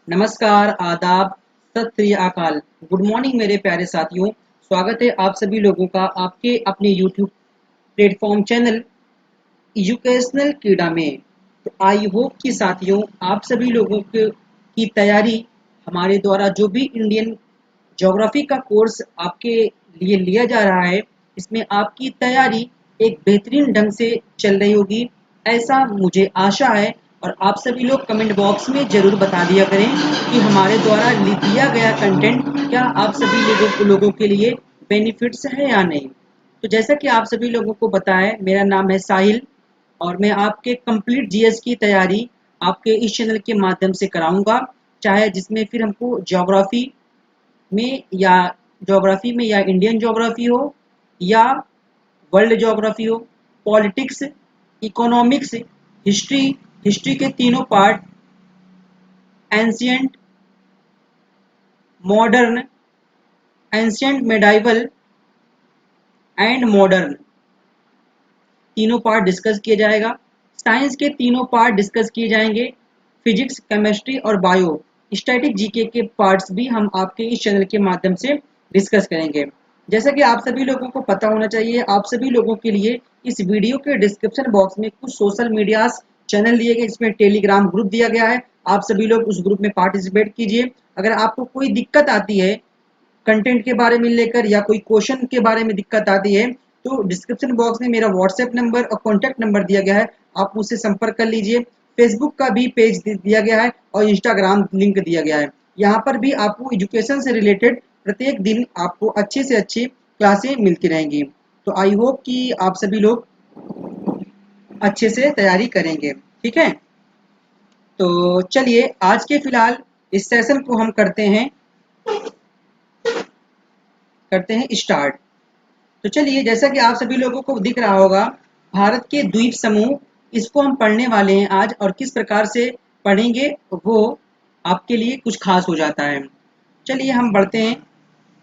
नमस्कार, आदाब, सत श्री अकाल, गुड मॉर्निंग मेरे प्यारे साथियों। स्वागत है आप सभी लोगों का आपके अपने यूट्यूब प्लेटफॉर्म चैनल एजुकेशनल कीड़ा में। तो आई होप कि साथियों आप सभी लोगों की तैयारी हमारे द्वारा जो भी इंडियन ज्योग्राफी का कोर्स आपके लिए लिया जा रहा है, इसमें आपकी तैयारी एक बेहतरीन ढंग से चल रही होगी, ऐसा मुझे आशा है। और आप सभी लोग कमेंट बॉक्स में ज़रूर बता दिया करें कि हमारे द्वारा दिया गया कंटेंट क्या आप सभी लोगों के लिए बेनिफिट्स है या नहीं। तो जैसा कि आप सभी लोगों को पता है, मेरा नाम है साहिल और मैं आपके कंप्लीट जीएस की तैयारी आपके इस चैनल के माध्यम से कराऊंगा, चाहे जिसमें फिर हमको या ज्योग्राफी में या इंडियन ज्योग्राफी हो या वर्ल्ड ज्योग्राफी हो, पॉलिटिक्स, इकोनॉमिक्स, हिस्ट्री, हिस्ट्री के तीनों part, ancient, modern, ancient medieval and modern, तीनों पार्ट डिस्कस किया जाएगा। साइंस के तीनों पार्ट डिस्कस किए जाएंगे। फिजिक्स, केमिस्ट्री और बायो स्टैटिक जीके के पार्ट्स भी हम आपके इस चैनल के माध्यम से डिस्कस करेंगे। जैसा कि आप सभी लोगों को पता होना चाहिए, आप सभी लोगों के लिए इस वीडियो के डिस्क्रिप्शन बॉक्स में कुछ सोशल मीडिया चैनल दिए गए, इसमें टेलीग्राम ग्रुप दिया गया है। आप सभी लोग उस ग्रुप में पार्टिसिपेट कीजिए। अगर आपको कोई दिक्कत आती है कंटेंट के बारे में लेकर या कोई क्वेश्चन के बारे में दिक्कत आती है, तो डिस्क्रिप्शन बॉक्स में मेरा व्हाट्सएप नंबर और कॉन्टैक्ट नंबर दिया गया है, आप मुझसे संपर्क कर लीजिए। फेसबुक का भी पेज दिया गया है और इंस्टाग्राम लिंक दिया गया है। यहाँ पर भी आपको एजुकेशन से रिलेटेड प्रत्येक दिन आपको अच्छी से अच्छी क्लासें मिलती रहेंगी। तो आई होप कि आप सभी लोग अच्छे से तैयारी करेंगे। ठीक है, तो चलिए आज के फिलहाल इस सेशन को हम करते हैं स्टार्ट। तो चलिए, जैसा कि आप सभी लोगों को दिख रहा होगा, भारत के द्वीप समूह, इसको हम पढ़ने वाले हैं आज, और किस प्रकार से पढ़ेंगे वो आपके लिए कुछ खास हो जाता है। चलिए हम बढ़ते हैं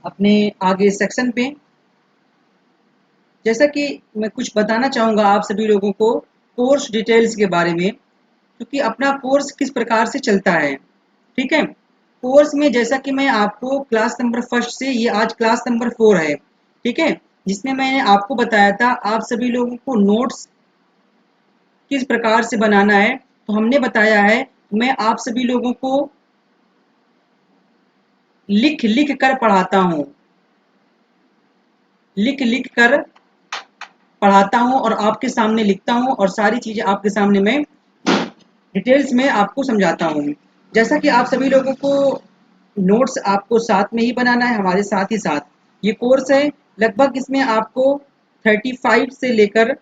अपने आगे सेक्शन पे। जैसा कि मैं कुछ बताना चाहूँगा आप सभी लोगों को कोर्स डिटेल्स के बारे में, क्योंकि अपना कोर्स किस प्रकार से चलता है। ठीक है, कोर्स में जैसा कि मैं आपको क्लास नंबर फर्स्ट से, ये आज क्लास नंबर 4 है, ठीक है, जिसमें मैंने आपको बताया था आप सभी लोगों को नोट्स किस प्रकार से बनाना है। तो हमने बताया है, मैं आप सभी लोगों को लिख लिख कर पढ़ाता हूँ, लिख लिख कर पढ़ाता हूँ और आपके सामने लिखता हूँ, और सारी चीज़ें आपके सामने मैं डिटेल्स में आपको समझाता हूँ। जैसा कि आप सभी लोगों को नोट्स आपको साथ में ही बनाना है, हमारे साथ ही साथ ये कोर्स है। लगभग इसमें आपको 35 से लेकर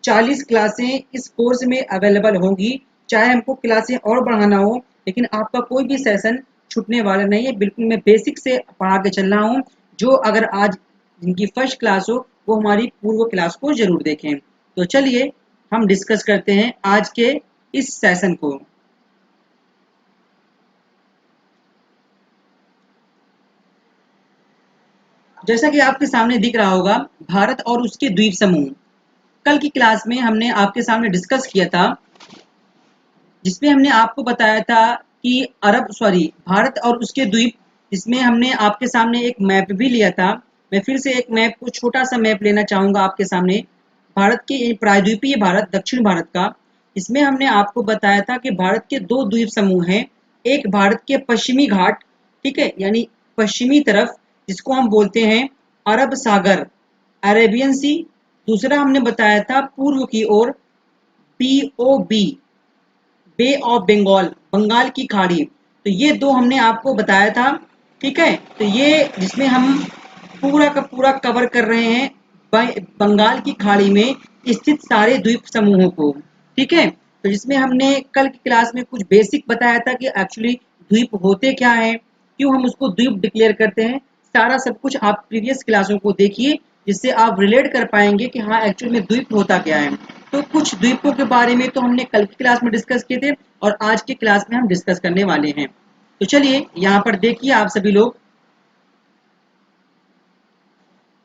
40 क्लासें इस कोर्स में अवेलेबल होंगी। चाहे हमको क्लासें और बढ़ाना हो, लेकिन आपका कोई भी सेशन छूटने वाला नहीं है। बिल्कुल मैं बेसिक से पढ़ा के चल रहा हूँ। जो अगर आज जिनकी फर्स्ट क्लास हो, वो हमारी पूर्व क्लास को जरूर देखें। तो चलिए हम डिस्कस करते हैं आज के इस सेशन को। जैसा कि आपके सामने दिख रहा होगा, भारत और उसके द्वीप समूह, कल की क्लास में हमने आपके सामने डिस्कस किया था, जिसमें हमने आपको बताया था कि भारत और उसके द्वीप, जिसमें हमने आपके सामने एक मैप भी लिया था। मैं फिर से एक मैप को, छोटा सा मैप लेना चाहूँगा आपके सामने, भारत के प्रायद्वीपीय भारत, दक्षिण भारत का। इसमें हमने आपको बताया था कि भारत के दो द्वीप समूह हैं। एक भारत के पश्चिमी घाट, ठीक है, यानी पश्चिमी तरफ, जिसको हम बोलते हैं अरब सागर, अरेबियन सी। दूसरा हमने बताया था पूर्व की ओर BOB, bay of Bengal, Bengal की खाड़ी। तो ये दो हमने आपको बताया था। ठीक है, तो ये जिसमें हम पूरा का पूरा कवर कर रहे हैं बंगाल की खाड़ी में स्थित सारे द्वीप समूहों को। ठीक है, तो जिसमें हमने कल की क्लास में कुछ बेसिक बताया था कि एक्चुअली द्वीप होते क्या है, क्यों हम उसको द्वीप डिक्लेयर करते हैं। सारा सब कुछ आप प्रीवियस क्लासों को देखिए, जिससे आप रिलेट कर पाएंगे कि हाँ एक्चुअल में द्वीप होता क्या है। तो कुछ द्वीपों के बारे में तो हमने कल की क्लास में डिस्कस किए थे, और आज की क्लास में हम डिस्कस करने वाले हैं। तो चलिए यहाँ पर देखिए आप सभी लोग,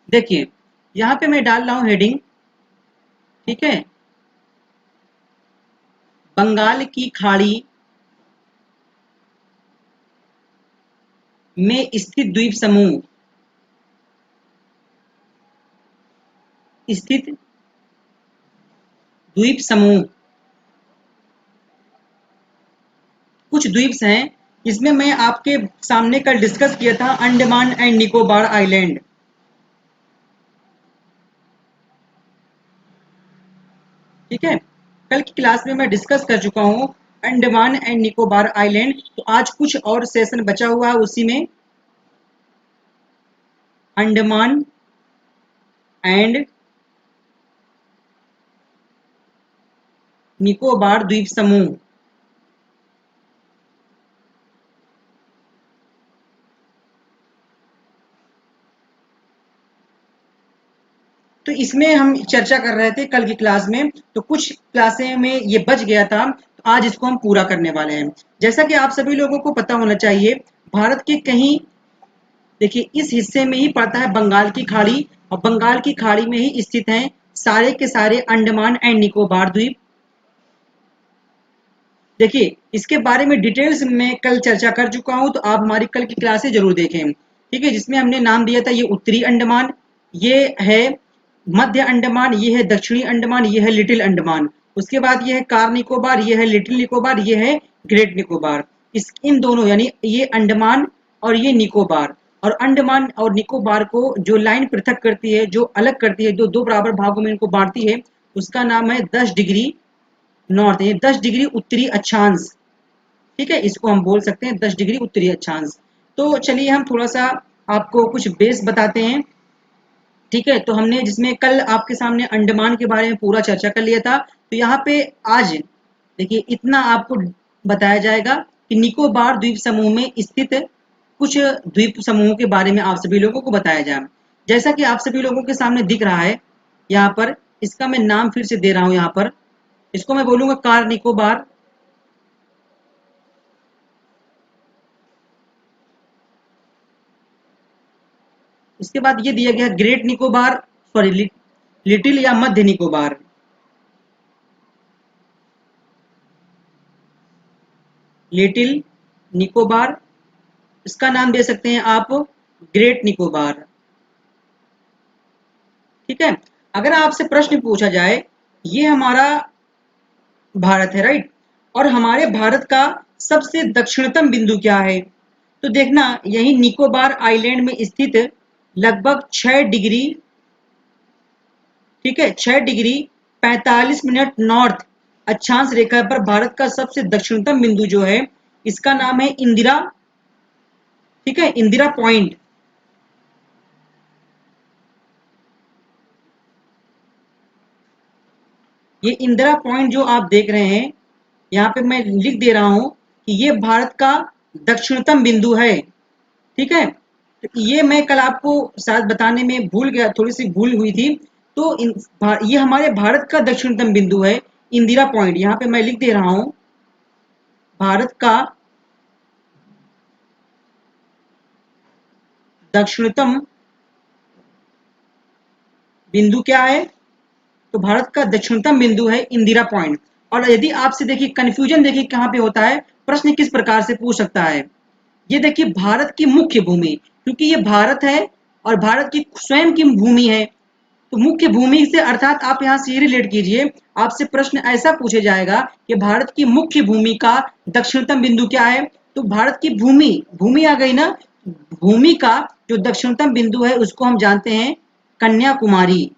देखिए यहाँ पे मैं डाल रहा हूँ हेडिंग। ठीक है, बंगाल की खाड़ी में स्थित द्वीप समूह, स्थित द्वीप समूह, कुछ द्वीप्स हैं इसमें मैं आपके सामने कल डिस्कस किया था, अंडमान एंड निकोबार आइलैंड। ठीक है, कल की क्लास में मैं डिस्कस कर चुका हूं अंडमान एंड निकोबार आइलैंड। तो आज कुछ और सेशन बचा हुआ है उसी में, अंडमान एंड निकोबार द्वीप समूह। तो इसमें हम चर्चा कर रहे थे कल की क्लास में, तो कुछ क्लासें में ये बच गया था, तो आज इसको हम पूरा करने वाले हैं। जैसा कि आप सभी लोगों को पता होना चाहिए, भारत के कहीं, देखिए इस हिस्से में ही पड़ता है बंगाल की खाड़ी, और बंगाल की खाड़ी में ही स्थित हैं सारे के सारे अंडमान एंड निकोबार द्वीप। देखिए इसके बारे में डिटेल्स में कल चर्चा कर चुका हूं, तो आप हमारी कल की क्लासें जरूर देखें। ठीक है, जिसमें हमने नाम दिया था, ये उत्तरी अंडमान, ये है मध्य अंडमान, ये है दक्षिणी अंडमान, ये है लिटिल अंडमान। उसके बाद ये है कार निकोबार, ये है लिटिल निकोबार, ये है ग्रेट निकोबार। इस इन दोनों यानी ये अंडमान और ये निकोबार, और अंडमान और निकोबार को जो लाइन पृथक करती है, जो अलग करती है, जो दो बराबर भागों में इनको बांटती है, उसका नाम है 10 डिग्री नॉर्थ, ये 10 डिग्री उत्तरी अक्षांश। ठीक है, इसको हम बोल सकते हैं 10 डिग्री उत्तरी अक्षांश। तो चलिए हम थोड़ा सा आपको कुछ बेस बताते हैं। ठीक है, तो हमने जिसमें कल आपके सामने अंडमान के बारे में पूरा चर्चा कर लिया था, तो यहाँ पे आज देखिए इतना आपको बताया जाएगा कि निकोबार द्वीप समूह में स्थित कुछ द्वीप समूहों के बारे में आप सभी लोगों को बताया जाए। जैसा कि आप सभी लोगों के सामने दिख रहा है यहाँ पर, इसका मैं नाम फिर से दे रहा हूँ यहाँ पर, इसको मैं बोलूंगा कार निकोबार। उसके बाद ये दिया गया ग्रेट निकोबार, सॉरी लिटिल या मध्य निकोबार। लिटिल निकोबार, इसका नाम दे सकते हैं आप ग्रेट निकोबार। ठीक है, अगर आपसे प्रश्न पूछा जाए, ये हमारा भारत है, राइट, और हमारे भारत का सबसे दक्षिणतम बिंदु क्या है, तो देखना यही निकोबार आइलैंड में स्थित लगभग 6 डिग्री, ठीक है, 6 डिग्री 45 मिनट नॉर्थ अक्षांश रेखा पर भारत का सबसे दक्षिणतम बिंदु जो है, इसका नाम है इंदिरा। ठीक है, इंदिरा पॉइंट। ये इंदिरा पॉइंट जो आप देख रहे हैं, यहाँ पे मैं लिख दे रहा हूं कि ये भारत का दक्षिणतम बिंदु है। ठीक है, तो ये मैं कल आपको शायद बताने में भूल गया, थोड़ी सी भूल हुई थी। तो ये हमारे भारत का दक्षिणतम बिंदु है, इंदिरा पॉइंट। यहाँ पे मैं लिख दे रहा हूं, भारत का दक्षिणतम बिंदु क्या है, तो भारत का दक्षिणतम बिंदु है इंदिरा पॉइंट। और यदि आपसे देखिए कंफ्यूजन देखिए कहां पे होता है, प्रश्न किस प्रकार से पूछ सकता है, ये देखिए भारत की मुख्य भूमि, क्योंकि ये भारत है और भारत की स्वयं की भूमि है, तो मुख्य भूमि से अर्थात आप यहां से ये रिलेट कीजिए, आपसे प्रश्न ऐसा पूछे जाएगा कि भारत की मुख्य भूमि का दक्षिणतम बिंदु क्या है, तो भारत की भूमि, भूमि आ गई ना, भूमि का जो दक्षिणतम बिंदु है उसको हम जानते हैं कन्याकुमारी।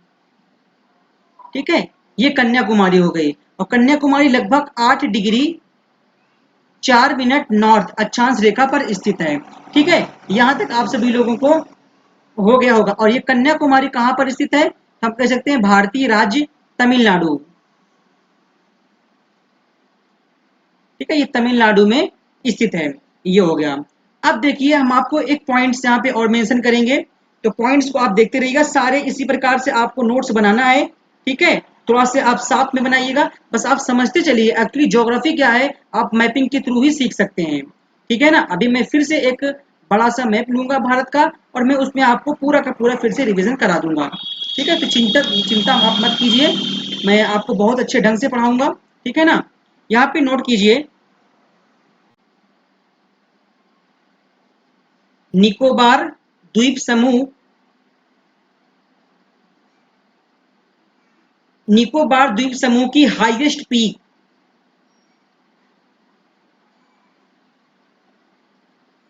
ठीक है, ये कन्याकुमारी हो गई, और कन्याकुमारी लगभग 8 डिग्री 4 मिनट नॉर्थ अक्षांश रेखा पर स्थित है। ठीक है, यहां तक आप सभी लोगों को हो गया होगा। और ये कन्याकुमारी कहां पर स्थित है, हम कह सकते हैं भारतीय राज्य तमिलनाडु। ठीक है, ये तमिलनाडु में स्थित है, ये हो गया। अब देखिए हम आपको एक पॉइंट्स यहाँ पे और मेंशन करेंगे, तो पॉइंट्स को आप देखते रहिएगा, सारे इसी प्रकार से आपको नोट्स बनाना है। ठीक है, थोड़ा से आप साथ में बनाइएगा, बस आप समझते चलिए, एक्चुअली ज्योग्राफी क्या है आप मैपिंग के थ्रू ही सीख सकते हैं। ठीक है ना, अभी मैं फिर से एक बड़ा सा मैप लूंगा भारत का, और मैं उसमें आपको पूरा का पूरा फिर से रिविजन करा दूंगा। ठीक है, तो चिंता चिंता आप मत कीजिए, मैं आपको बहुत अच्छे ढंग से पढ़ाऊंगा। ठीक है ना, यहाँ पे नोट कीजिए, निकोबार द्वीप समूह, निकोबार द्वीप समूह की हाईएस्ट पीक,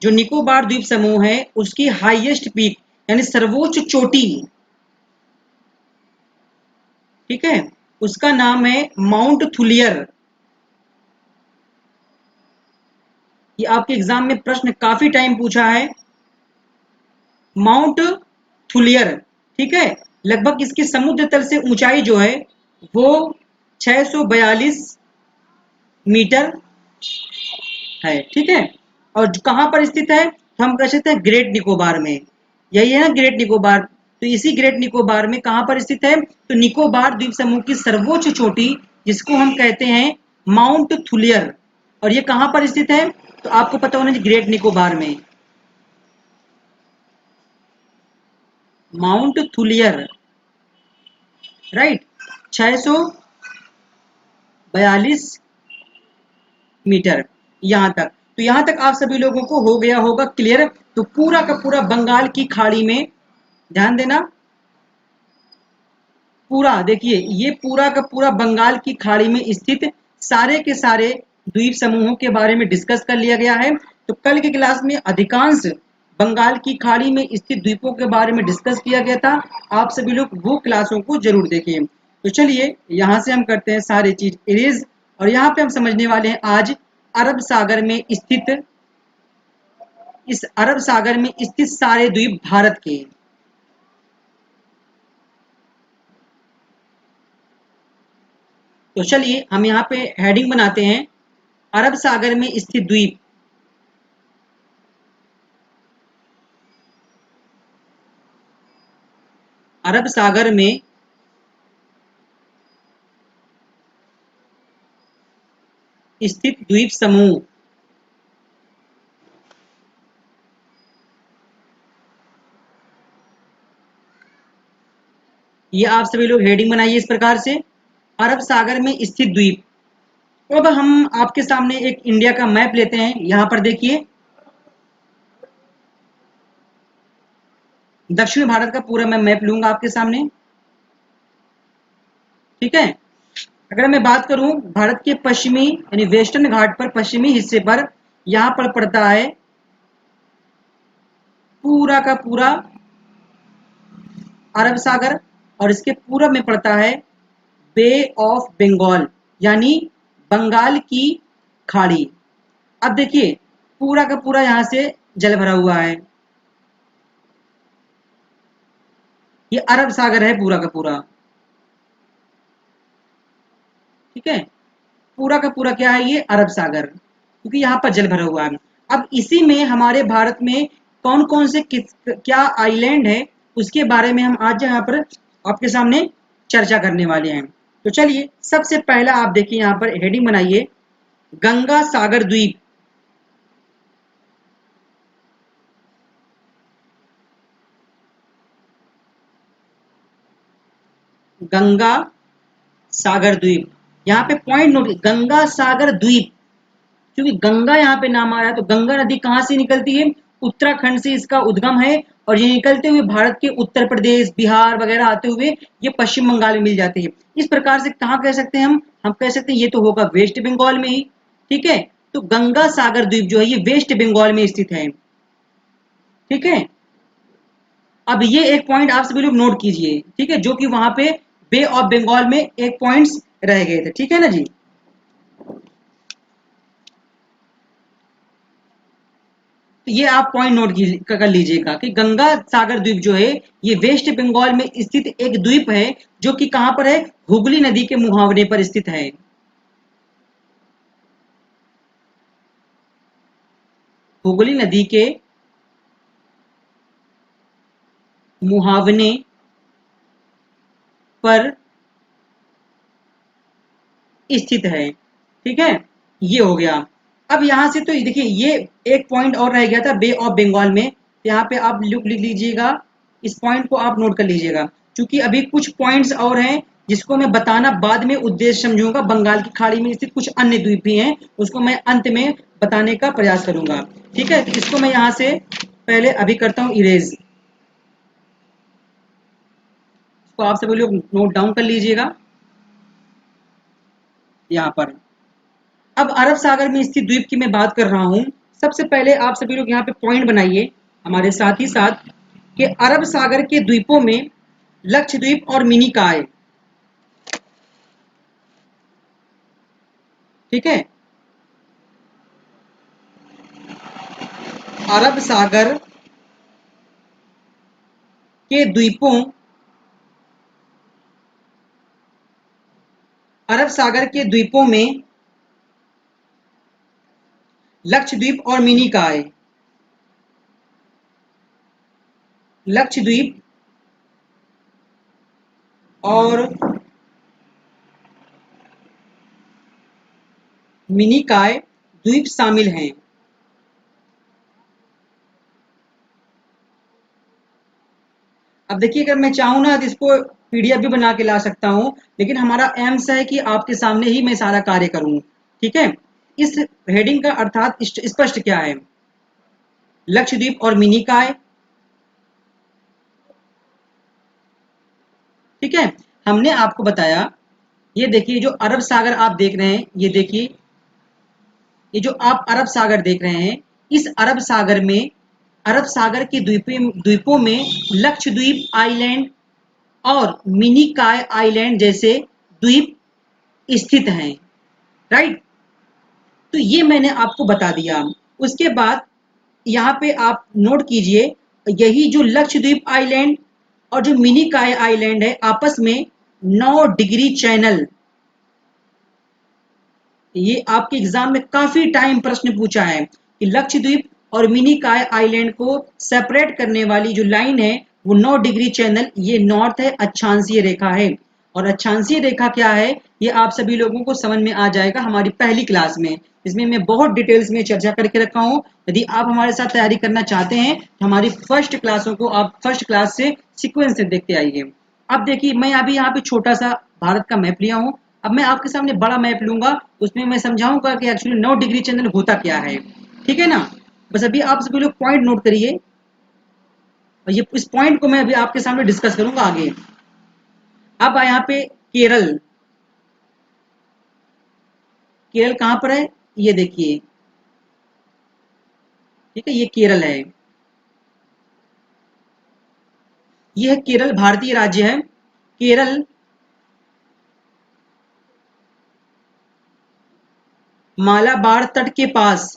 जो निकोबार द्वीप समूह है उसकी हाईएस्ट पीक यानी सर्वोच्च चोटी, ठीक है, उसका नाम है माउंट थुलियर। ये आपके एग्जाम में प्रश्न काफी टाइम पूछा है, माउंट थुलियर, ठीक है। लगभग इसकी समुद्र तल से ऊंचाई जो है वो 642 मीटर है, ठीक है। और कहां पर स्थित है, तो हम कह सकते हैं ग्रेट निकोबार में, यही है ना ग्रेट निकोबार। तो इसी ग्रेट निकोबार में कहां पर स्थित है, तो निकोबार द्वीप समूह की सर्वोच्च चोटी जिसको हम कहते हैं माउंट थुलियर, और ये कहां पर स्थित है, तो आपको पता होना चाहिए ग्रेट निकोबार में, माउंट थुलियर, राइट, 642 मीटर यहां तक। तो यहां तक आप सभी लोगों को हो गया होगा क्लियर। तो पूरा का पूरा बंगाल की खाड़ी में, ध्यान देना, पूरा देखिए ये पूरा का पूरा बंगाल की खाड़ी में स्थित सारे के सारे द्वीप समूहों के बारे में डिस्कस कर लिया गया है। तो कल की क्लास में अधिकांश बंगाल की खाड़ी में स्थित द्वीपों के बारे में डिस्कस किया गया था। आप सभी लोग वो क्लासों को जरूर देखें। तो चलिए यहां से हम करते हैं सारी चीज इरेज, और यहाँ पे हम समझने वाले हैं आज अरब सागर में स्थित, इस अरब सागर में स्थित सारे द्वीप भारत के। तो चलिए हम यहाँ पे हेडिंग बनाते हैं, अरब सागर में स्थित द्वीप। अरब सागर में स्थित द्वीप समूह। ये आप सभी लोग हेडिंग बनाइए इस प्रकार से, अरब सागर में स्थित द्वीप। तो अब हम आपके सामने एक इंडिया का मैप लेते हैं। यहां पर देखिए दक्षिण भारत का पूरा मैं मैप लूंगा आपके सामने, ठीक है। अगर मैं बात करूं भारत के पश्चिमी यानी वेस्टर्न घाट पर पश्चिमी हिस्से पर, यहां पर पड़ता है पूरा का पूरा अरब सागर, और इसके पूरब में पड़ता है बे ऑफ बंगाल यानी बंगाल की खाड़ी। अब देखिए पूरा का पूरा यहां से जल भरा हुआ है, ये अरब सागर है पूरा का पूरा, ठीक है। पूरा का पूरा क्या है, ये अरब सागर, क्योंकि यहाँ पर जल भरा हुआ है। अब इसी में हमारे भारत में कौन कौन से क्या आइलैंड है उसके बारे में हम आज यहाँ पर आपके सामने चर्चा करने वाले हैं। तो चलिए सबसे पहला आप देखिए यहाँ पर हेडिंग बनाइए, गंगा सागर द्वीप। गंगा सागर द्वीप, यहाँ पे पॉइंट नोट, गंगा सागर द्वीप, क्योंकि गंगा यहाँ पे नाम आ रहा है। तो गंगा नदी कहाँ से निकलती है, उत्तराखंड से इसका उद्गम है, और ये निकलते हुए भारत के उत्तर प्रदेश बिहार वगैरह आते हुए ये पश्चिम बंगाल में मिल जाती है। इस प्रकार से कहाँ कह सकते हैं हम कह सकते हैं ये तो होगा वेस्ट बंगाल में ही, ठीक है। तो गंगा सागर द्वीप जो है ये वेस्ट बंगाल में स्थित है, ठीक है। अब ये एक पॉइंट आप सभी लोग नोट कीजिए, ठीक है, जो कि वहां पे बे ऑफ बंगाल में एक पॉइंट्स रह गए थे, ठीक है ना जी। तो ये आप पॉइंट नोट कर लीजिएगा कि गंगा सागर द्वीप जो है ये वेस्ट बंगाल में स्थित एक द्वीप है, जो कि कहां पर है, हुगली नदी के मुहावरे पर स्थित है। हुगली नदी के मुहावने पर स्थित है, ठीक है। ये हो गया। अब यहां से तो देखिए ये एक पॉइंट और रह गया था बे ऑफ बंगाल में, यहाँ पे आप लिख लीजिएगा, इस पॉइंट को आप नोट कर लीजिएगा, क्योंकि अभी कुछ पॉइंट्स और हैं जिसको मैं बताना बाद में उद्देश्य समझूंगा। बंगाल की खाड़ी में स्थित कुछ अन्य द्वीप भी हैं, उसको मैं अंत में बताने का प्रयास करूंगा, ठीक है। तो इसको मैं यहाँ से पहले अभी करता हूं इरेज, इसको आप सभी लोग नोट डाउन कर लीजिएगा यहाँ पर। अब अरब सागर में स्थित द्वीप की मैं बात कर रहा हूं। सबसे पहले आप सभी लोग यहाँ पे पॉइंट बनाइए हमारे साथ ही साथ कि अरब सागर के द्वीपों में लक्षद्वीप और मिनिकॉय, ठीक है, अरब सागर के द्वीपों, अरब सागर के द्वीपों में लक्षद्वीप और मिनिकॉय, लक्षद्वीप और मिनिकॉय द्वीप शामिल हैं। अब देखिए अगर मैं चाहूँ ना तो इसको पीडीएफ भी बना के ला सकता हूँ, लेकिन हमारा एम्स है कि आपके सामने ही मैं सारा कार्य करूँ, ठीक है। इस हेडिंग का अर्थात स्पष्ट क्या है, लक्षद्वीप और मिनिकॉय, ठीक है। हमने आपको बताया, ये देखिए जो अरब सागर आप देख रहे हैं, ये देखिए ये जो आप अरब सागर देख रहे हैं, इस अरब सागर में, अरब सागर के द्वीपों में लक्षद्वीप आइलैंड और मिनिकॉय आइलैंड जैसे द्वीप स्थित हैं, राइट। तो ये मैंने आपको बता दिया। उसके बाद यहाँ पे आप नोट कीजिए, यही जो लक्षद्वीप आइलैंड और जो मिनिकॉय आइलैंड है आपस में 9 डिग्री चैनल, ये आपके एग्जाम में काफी टाइम प्रश्न पूछा है कि लक्षद्वीप और मिनिकॉय आइलैंड को सेपरेट करने वाली जो लाइन है वो 9 डिग्री चैनल, ये नॉर्थ है, अक्षांशीय रेखा है। और अक्षांशीय रेखा क्या है ये आप सभी लोगों को समझ में आ जाएगा हमारी पहली क्लास में, इसमें मैं बहुत डिटेल्स में चर्चा करके रखा हूँ। यदि आप हमारे साथ तैयारी करना चाहते हैं तो हमारी फर्स्ट क्लासों को आप फर्स्ट क्लास से सीक्वेंस से देखते आइए। अब देखिए मैं अभी यहाँ पे छोटा सा भारत का मैप लिया हूँ, अब मैं आपके सामने बड़ा मैप लूंगा, उसमें मैं समझाऊंगा कि एक्चुअली 9 डिग्री चैनल होता क्या है, ठीक है ना। बस अभी आप सभी लोग पॉइंट नोट करिए और ये इस पॉइंट को मैं अभी आपके सामने डिस्कस करूंगा आगे। अब यहाँ पे केरल, केरल कहां पर है ये देखिए, ठीक है, ये केरल है, ये है केरल, भारतीय राज्य है केरल। मालाबार तट के पास,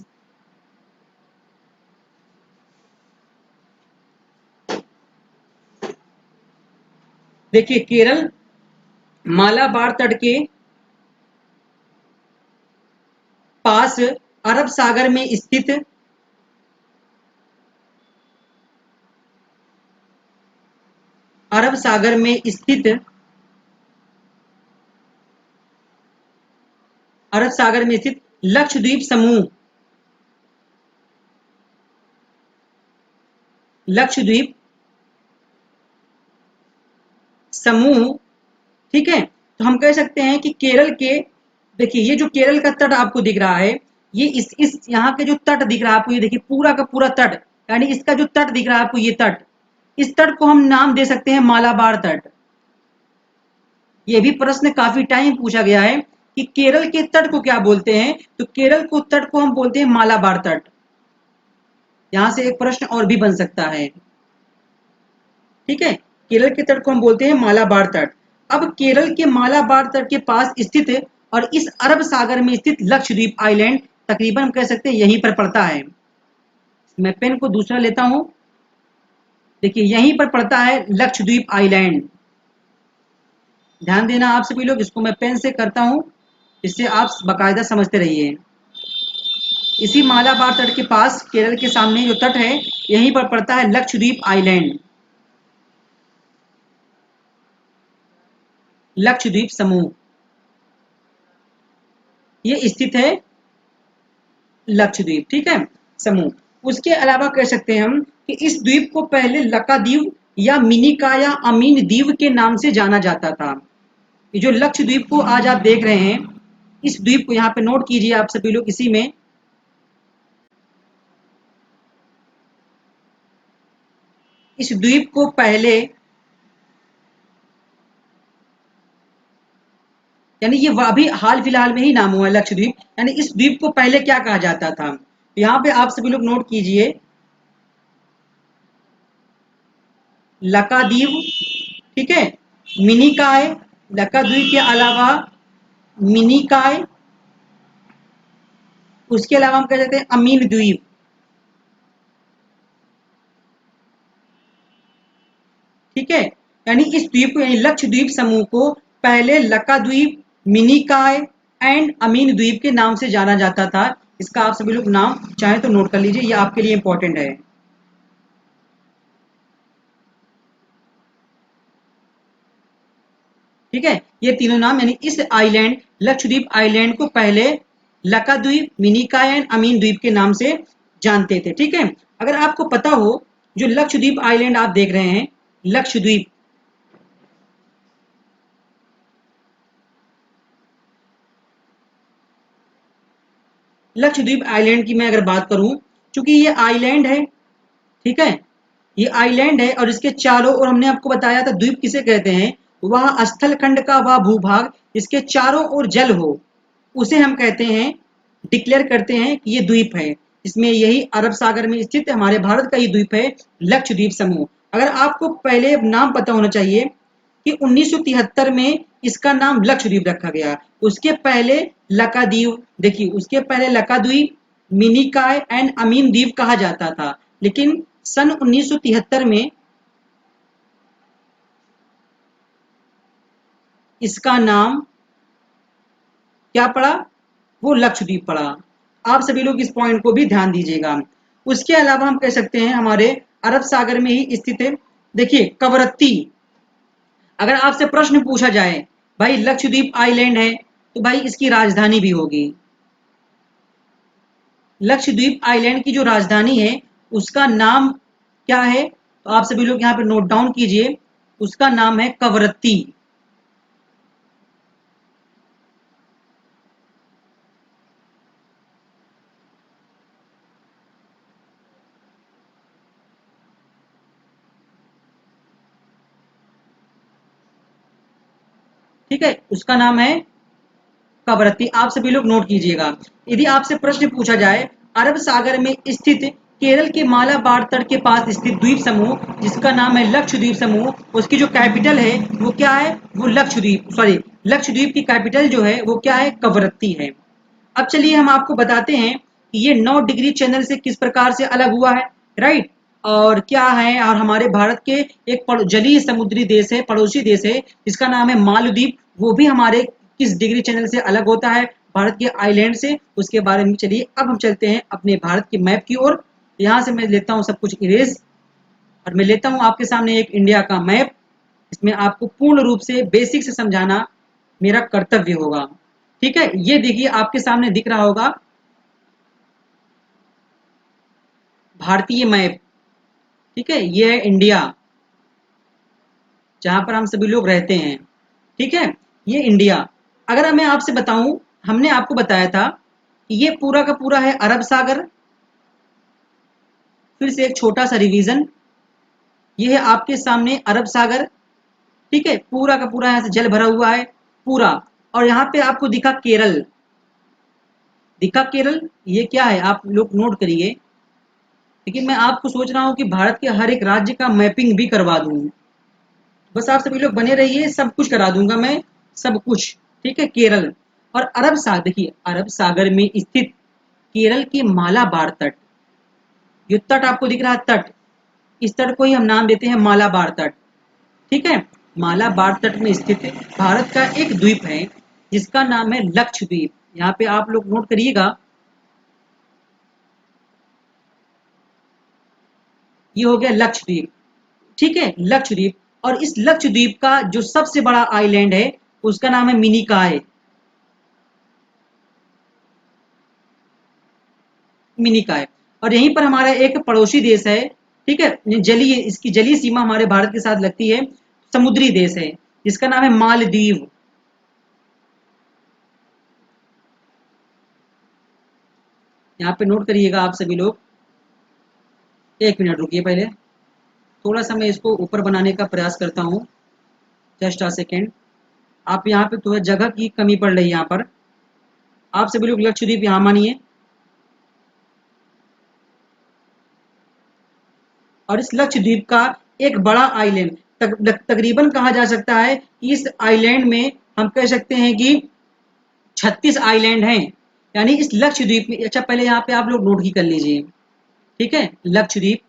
देखिए केरल मालाबार तट के पास अरब सागर में स्थित, अरब सागर में स्थित, अरब सागर में स्थित लक्षद्वीप समूह, लक्षद्वीप समूह, ठीक है। तो हम कह सकते हैं कि केरल के, देखिए ये जो केरल का तट आपको दिख रहा है, ये इस यहाँ के जो तट दिख रहा है आपको, ये देखिए पूरा का पूरा तट, यानी इसका जो तट दिख रहा है आपको, ये तट, इस तट को हम नाम दे सकते हैं मालाबार तट। ये भी प्रश्न काफी टाइम पूछा गया है कि केरल के तट को क्या बोलते हैं, तो केरल को तट को हम बोलते हैं मालाबार तट। यहां से एक प्रश्न और भी बन सकता है, ठीक है, केरल के तट को हम बोलते हैं मालाबार तट। अब केरल के मालाबार तट के पास स्थित और इस अरब सागर में स्थित लक्षद्वीप आइलैंड तकरीबन हम कह सकते हैं यहीं पर पड़ता है। मैं पेन को दूसरा लेता हूं, देखिए यहीं पर पड़ता है लक्षद्वीप आइलैंड, ध्यान देना आप सभी लोग, इसको मैं पेन से करता हूं, इससे आप बाकायदा समझते रहिए। इसी मालाबार तट के पास केरल के सामने जो तट है यहीं पर पड़ता है लक्षद्वीप आइलैंड, लक्षद्वीप समूह ये स्थित है, लक्षद्वीप, ठीक है, समूह। उसके अलावा कह सकते हैं हम कि इस द्वीप को पहले लकाद्वीप या मिनिका या अमीन द्वीप के नाम से जाना जाता था। ये जो लक्षद्वीप को आज आप देख रहे हैं, इस द्वीप को यहाँ पे नोट कीजिए आप सभी लोग, इसी में इस द्वीप को पहले, यानी ये अभी हाल फिलहाल में ही नाम हुआ है लक्षद्वीप, यानी इस द्वीप को पहले क्या कहा जाता था। यहाँ पे आप सभी लोग नोट कीजिए, लकादीव, ठीक है, मिनिकाय, लकाद्वीप के अलावा मिनिकाय, उसके अलावा हम कह सकते हैं अमीन द्वीप, ठीक है। यानी इस द्वीप को, यानी लक्षद्वीप समूह को पहले लकाद्वीप, मिनिकाय एंड अमीन द्वीप के नाम से जाना जाता था। इसका आप सभी लोग नाम चाहे तो नोट कर लीजिए, ये आपके लिए इंपॉर्टेंट है, ठीक है। ये तीनों नाम, यानी इस आइलैंड लक्षद्वीप आइलैंड को पहले लकाद्वीप, मिनिकाय एंड अमीन द्वीप के नाम से जानते थे, ठीक है। अगर आपको पता हो, जो लक्षद्वीप आइलैंड आप देख रहे हैं, लक्षद्वीप, लक्षद्वीप आइलैंड की मैं अगर बात करूं, चूंकि ये आइलैंड है, ठीक है, ये आइलैंड है और इसके चारों ओर हमने आपको बताया था द्वीप किसे कहते हैं, वह स्थल खंड का वह भूभाग इसके चारों ओर जल हो, उसे हम कहते हैं, डिक्लेयर करते हैं कि ये द्वीप है। इसमें यही अरब सागर में स्थित हमारे भारत का ही द्वीप है लक्षद्वीप समूह। अगर आपको पहले नाम पता होना चाहिए कि 1973 में इसका नाम लक्षद्वीप रखा गया, उसके पहले लकादीव, देखिए उसके पहले लकाद्वीप, मिनिकाय एंड अमीन द्वीप कहा जाता था, लेकिन सन 1973 में इसका नाम क्या पड़ा, वो लक्षद्वीप पड़ा। आप सभी लोग इस पॉइंट को भी ध्यान दीजिएगा। उसके अलावा हम कह सकते हैं हमारे अरब सागर में ही स्थित है, देखिए कवरत्ती। अगर आपसे प्रश्न पूछा जाए भाई लक्षद्वीप आइलैंड है, तो भाई इसकी राजधानी भी होगी, लक्षद्वीप आइलैंड की जो राजधानी है उसका नाम क्या है, तो आप सभी लोग यहाँ पे नोट डाउन कीजिए, उसका नाम है कवरत्ती। ठीक है, उसका नाम है कवरत्ती, आप सभी लोग नोट कीजिएगा। यदि आपसे प्रश्न पूछा जाए अरब सागर में स्थित केरल के मालाबार तट के पास स्थित द्वीप समूह जिसका नाम है लक्षद्वीप समूह, उसकी जो कैपिटल है वो क्या है, वो लक्षद्वीप, सॉरी, लक्षद्वीप की कैपिटल जो है वो क्या है, कवरत्ती है। अब चलिए हम आपको बताते हैं कि ये 9 डिग्री चैनल से किस प्रकार से अलग हुआ है, राइट, और क्या है, और हमारे भारत के एक जलीय समुद्री देश है, पड़ोसी देश है, जिसका नाम है मालदीव, वो भी हमारे किस डिग्री चैनल से अलग होता है, भारत के आइलैंड से, उसके बारे में चलिए अब हम चलते हैं अपने भारत के मैप की ओर। यहाँ से मैं लेता हूँ सब कुछ इरेज, और मैं लेता हूँ आपके सामने एक इंडिया का मैप। इसमें आपको पूर्ण रूप से बेसिक से समझाना मेरा कर्तव्य होगा, ठीक है। ये देखिए आपके सामने दिख रहा होगा भारतीय मैप, ठीक है, ये है इंडिया जहां पर हम सभी लोग रहते हैं, ठीक है, ये इंडिया। अगर मैं आपसे बताऊं, हमने आपको बताया था कि ये पूरा का पूरा है अरब सागर, फिर से एक छोटा सा रिवीजन, ये है आपके सामने अरब सागर, ठीक है, पूरा का पूरा यहाँ से जल भरा हुआ है पूरा, और यहाँ पे आपको दिखा केरल, दिखा केरल, ये क्या है आप लोग नोट करिए। लेकिन मैं आपको सोच रहा हूँ कि भारत के हर एक राज्य का मैपिंग भी करवा दूँ, बस आप सभी लोग बने रहिए, सब कुछ करा दूंगा मैं, सब कुछ, ठीक है। केरल और अरब सागर, देखिए अरब सागर में स्थित केरल के मालाबार तट, ये तट आपको दिख रहा है तट, इस तट को ही हम नाम देते हैं मालाबार तट, ठीक है। मालाबार तट में स्थित भारत का एक द्वीप है जिसका नाम है लक्षद्वीप, यहाँ पे आप लोग नोट करिएगा, ये हो गया लक्षद्वीप, ठीक है, लक्षद्वीप। और इस लक्षद्वीप का जो सबसे बड़ा आइलैंड है उसका नाम है मिनिकाय, मिनिकाय। और यहीं पर हमारा एक पड़ोसी देश है, ठीक है, जलीय, इसकी जलीय सीमा हमारे भारत के साथ लगती है, समुद्री देश है जिसका नाम है मालदीव। यहाँ पे नोट करिएगा आप सभी लोग, एक मिनट रुकिए पहले, थोड़ा सा मैं इसको ऊपर बनाने का प्रयास करता हूँ। Just a second. आप यहाँ पे थोड़ा जगह की कमी पड़ रही है। यहाँ पर आप सभी लोग लक्षद्वीप यहाँ मानिए, और इस लक्षद्वीप का एक बड़ा आइलैंड तकरीबन कहा जा सकता है कि इस आइलैंड में हम कह सकते हैं कि 36 आइलैंड हैं। यानी इस लक्षद्वीप में, अच्छा पहले यहाँ पे आप लोग नोट ही कर लीजिए, ठीक है। लक्षद्वीप,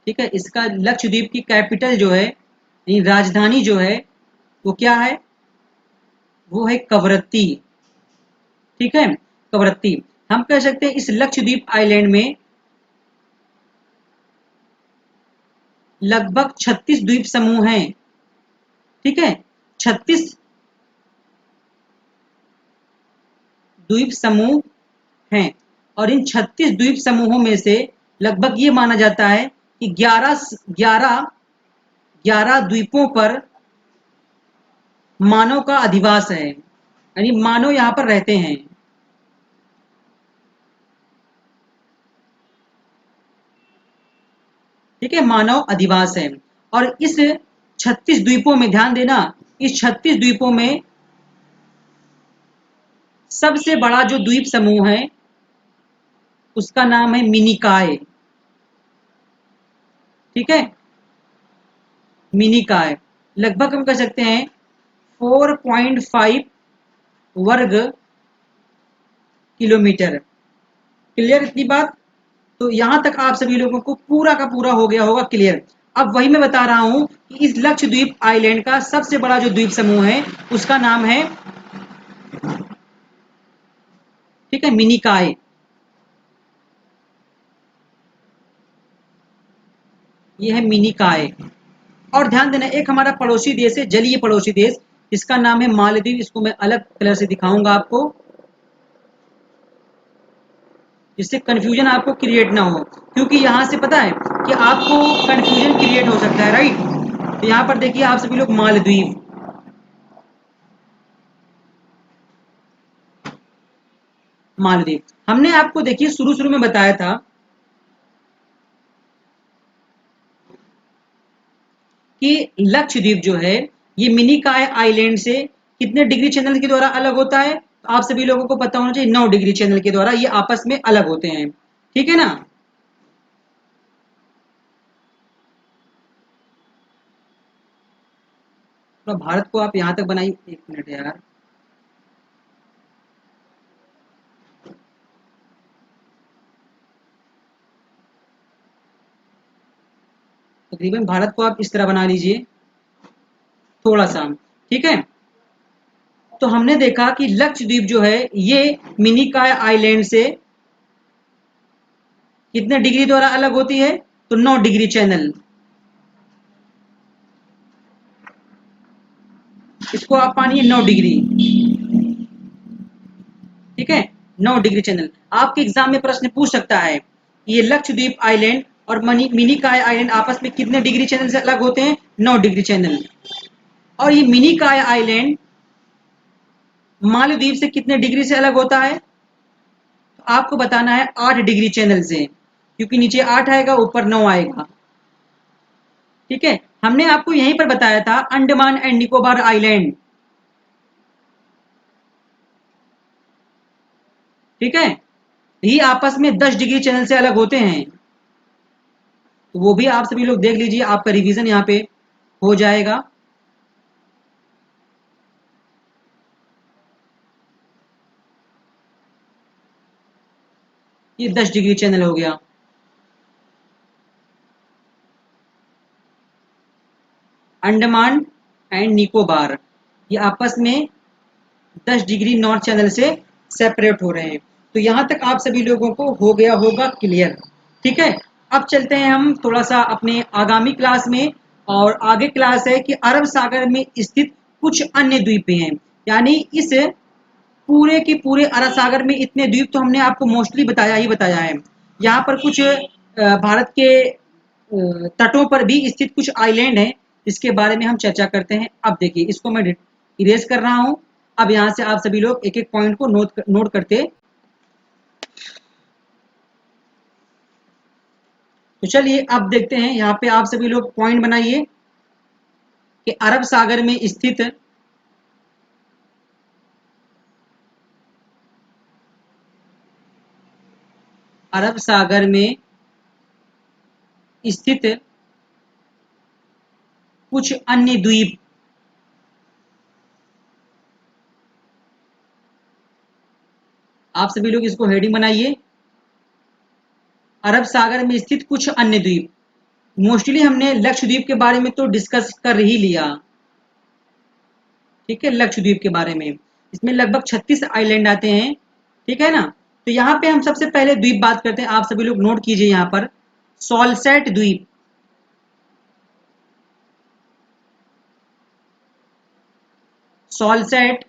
ठीक है। इसका लक्षद्वीप की कैपिटल जो है, यानी राजधानी जो है, वो क्या है? वो है कवरत्ती, ठीक है। कवरत्ती। हम कह सकते हैं इस लक्षद्वीप आइलैंड में लगभग 36 द्वीप समूह हैं, ठीक है। 36 द्वीप समूह हैं, और इन 36 द्वीप समूहों में से लगभग ये माना जाता है कि 11 द्वीपों पर मानव का अधिवास है, यानी मानव यहाँ पर रहते हैं, ठीक है। मानव अधिवास है। और इस 36 द्वीपों में ध्यान देना, इस 36 द्वीपों में सबसे बड़ा जो द्वीप समूह है उसका नाम है मिनिकॉय, ठीक है। मिनिकॉय लगभग हम कह सकते हैं 4.5 वर्ग किलोमीटर। क्लियर इतनी बात? तो यहां तक आप सभी लोगों को पूरा का पूरा हो गया होगा क्लियर। अब वही मैं बता रहा हूं कि इस लक्षद्वीप आइलैंड का सबसे बड़ा जो द्वीप समूह है उसका नाम है, ठीक है, मिनिकॉय। ये है मिनिकॉय। और ध्यान देना, एक हमारा पड़ोसी देश है, जलीय पड़ोसी देश, इसका नाम है मालदीव। इसको मैं अलग कलर से दिखाऊंगा आपको, जिससे कंफ्यूजन आपको क्रिएट ना हो, क्योंकि यहां से पता है कि आपको कंफ्यूजन क्रिएट हो सकता है, राइट। तो यहां पर देखिए आप सभी लोग मालदीव, मालदीव। हमने आपको देखिए शुरू शुरू में बताया था कि लक्षद्वीप जो है ये मिनिकॉय आइलैंड से कितने डिग्री चैनल के द्वारा अलग होता है? तो आप सभी लोगों को पता होना चाहिए 9 डिग्री चैनल के द्वारा ये आपस में अलग होते हैं, ठीक है ना। तो भारत को आप यहां तक बनाइए, एक मिनट यार। तकरीबन भारत को आप इस तरह बना लीजिए थोड़ा सा, ठीक है। तो हमने देखा कि लक्षद्वीप जो है ये मिनिकॉय आइलैंड से कितने डिग्री द्वारा अलग होती है? तो 9 डिग्री चैनल। इसको आप मानिए 9 डिग्री, ठीक है। 9 डिग्री चैनल। आपके एग्जाम में प्रश्न पूछ सकता है ये लक्षद्वीप आइलैंड और मिनिकॉय आइलैंड आपस में कितने डिग्री चैनल से अलग होते हैं? 9 डिग्री चैनल। और ये मिनिकॉय आइलैंड मालदीव से कितने डिग्री से अलग होता है? तो आपको बताना है 8 डिग्री चैनल से, क्योंकि नीचे 8 आएगा ऊपर 9 आएगा, ठीक है। हमने आपको यहीं पर बताया था अंडमान एंड निकोबार आइलैंड, ठीक है। ये आपस में 10 डिग्री चैनल से अलग होते हैं। तो वो भी आप सभी लोग देख लीजिए, आपका रिवीजन यहाँ पे हो जाएगा। ये 10 डिग्री चैनल हो गया। अंडमान एंड निकोबार ये आपस में 10 डिग्री नॉर्थ चैनल से सेपरेट हो रहे हैं। तो यहां तक आप सभी लोगों को हो गया होगा क्लियर, ठीक है। अब चलते हैं हम थोड़ा सा अपने आगामी क्लास में, और आगे क्लास है कि अरब सागर में स्थित कुछ अन्य द्वीप हैं। यानी इस पूरे के पूरे अरब सागर में इतने द्वीप तो हमने आपको मोस्टली बताया ही बताया है। यहाँ पर कुछ भारत के तटों पर भी स्थित कुछ आइलैंड हैं, इसके बारे में हम चर्चा करते हैं। अब देखिए इसको मैं इरेज कर रहा हूं। अब यहाँ से आप सभी लोग एक एक पॉइंट को नोट करते तो चलिए अब देखते हैं, यहाँ पे आप सभी लोग पॉइंट बनाइए कि अरब सागर में स्थित अरब सागर में स्थित कुछ अन्य द्वीप, आप सभी लोग इसको हेडिंग बनाइए, अरब सागर में स्थित कुछ अन्य द्वीप। मोस्टली हमने लक्षद्वीप के बारे में तो डिस्कस कर ही लिया, ठीक है, लक्षद्वीप के बारे में। इसमें लगभग 36 आइलैंड आते हैं, ठीक है ना। तो यहाँ पे हम सबसे पहले द्वीप बात करते हैं, आप सभी लोग नोट कीजिए यहाँ पर, सॉल्सेट द्वीप। सॉल्सेट,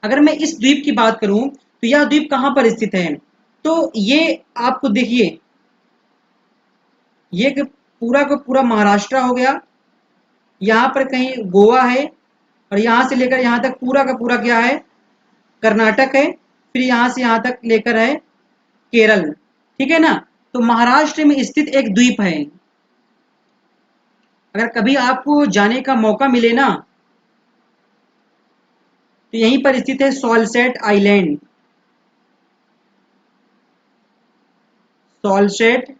अगर मैं इस द्वीप की बात करूं तो यह द्वीप कहां पर स्थित है, तो ये आपको देखिए, ये पूरा का पूरा महाराष्ट्र हो गया, यहाँ पर कहीं गोवा है, और यहाँ से लेकर यहाँ तक पूरा का पूरा क्या है, कर्नाटक है, फिर यहाँ से यहाँ तक लेकर है केरल, ठीक है ना। तो महाराष्ट्र में स्थित एक द्वीप है, अगर कभी आपको जाने का मौका मिले ना, तो यहीं पर स्थित है सॉल्सेट आइलैंड। सॉल्सेट